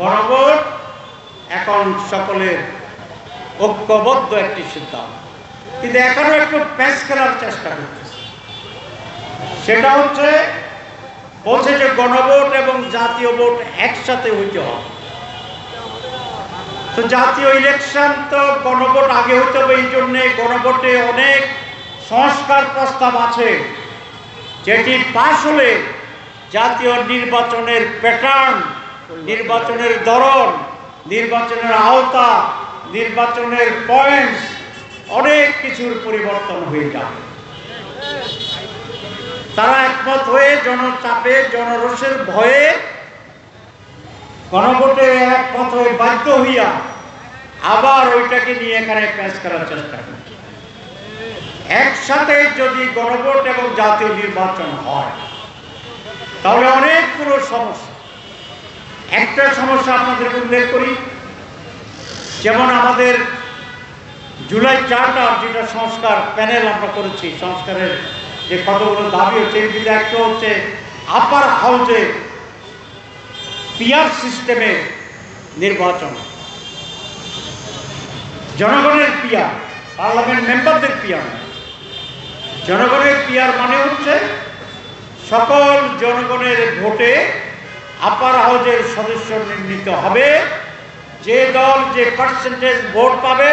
গণভোট এখন সকলের ঐক্যবদ্ধ একটি সিদ্ধান্ত, কিন্তু এখনো একটু প্যাঁচ খেলার চেষ্টা করতেছে। সেটা হচ্ছে বলছে যে গণভোট এবং জাতীয় ভোট একসাথে হইতে হবে। তো জাতীয় ইলেকশন তো গণভোট আগে হইতে হবে, এই জন্যে গণভোটে অনেক সংস্কার প্রস্তাব আছে, যেটি পাশ হলে জাতীয় নির্বাচনের প্যাটার্ন, নির্বাচনের ধরন, নির্বাচনের আওতা, নির্বাচনের পয়েন্টস অনেক কিছুর পরিবর্তন হয়ে যাবে। তারা একমত হয়ে জনচাপে জনরোষের ভয়ে গণভোটে একমত হয়ে বাধ্য হইয়া আবার ওইটাকে নিয়ে এখানে প্যাঁচ করার চেষ্টা করছে। একসাথে যদি গণভোট এবং জাতীয় নির্বাচন হয় তাহলে অনেকগুলো সমস্যা। একটা সমস্যা আপনাদের উল্লেখ করি, যেমন আমাদের জুলাই চার্টার যেটা সংস্কার প্যানেল আমরা করেছি, সংস্কারের যে কতগুলো দাবি হচ্ছে, এর ভিতরে একটা হচ্ছে আপার হাউসে পিআর সিস্টেমে নির্বাচন, জনগণের পিআর, পার্লামেন্ট মেম্বারদের পিআর। জনগণের পিআর মানে হচ্ছে সকল জনগণের ভোটে আপার হাউসের সদস্য নির্ণীত হবে, যে দল যে পার্সেন্টেজ ভোট পাবে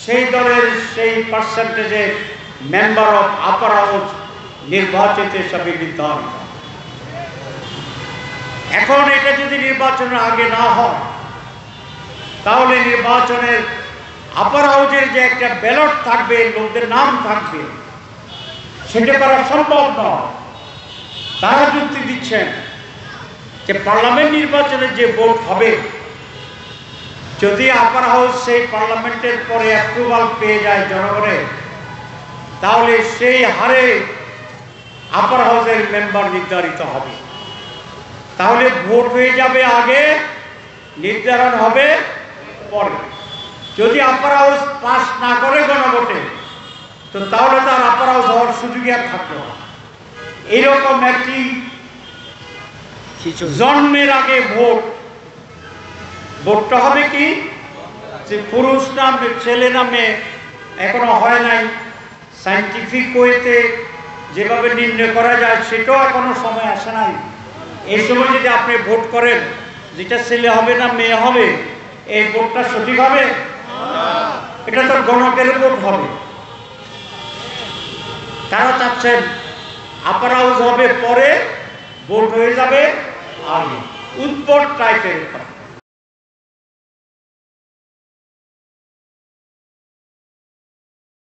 সেই দলের সেই পার্সেন্টেজে মেম্বার অফ আপার হাউস নির্বাচিত হিসাবে নির্ধারণ। এখন এটা যদি নির্বাচনের আগে না হয় তাহলে নির্বাচনের আপার হাউসের যে একটা ব্যালট থাকবে, লোকদের নাম থাকবে, সেটা করা সম্ভব নয়। তারা যুক্তি দিচ্ছেন যে পার্লামেন্ট নির্বাচনে যে ভোট হবে, যদি আপার হাউস সেই পার্লামেন্টের পরে অ্যাপ্রুভাল পেয়ে যায় জনগণের, তাহলে সেই হারে আপার হাউসের মেম্বার নির্ধারিত হবে। তাহলে ভোট হয়ে যাবে আগে, নির্ধারণ হবে পরে। যদি আপার হাউস পাস না করে গণভোটে, তো তাহলে তার আপার হাউস হওয়ার সুযোগই আর থাকলো না। এইরকম একটি জন্মের আগে ভোটটা হবে কি, যে পুরুষ নামে ছেলে নামে এখনো হয় নাই, সায়েন্টিফিক ওয়েতে যেভাবে নির্ণয় করা যায় সেটাও এখনো সময় আসে নাই। এই সময় যদি আপনি ভোট করেন যেটা ছেলে হবে না মেয়ে হবে, এই ভোটটা সঠিক হবে? এটা তো গণকের ভোট হবে। তারা চাচ্ছেন আপার হাউস হবে পরে, ভোট হয়ে যাবে আগে, উদ্ভট টাইপের।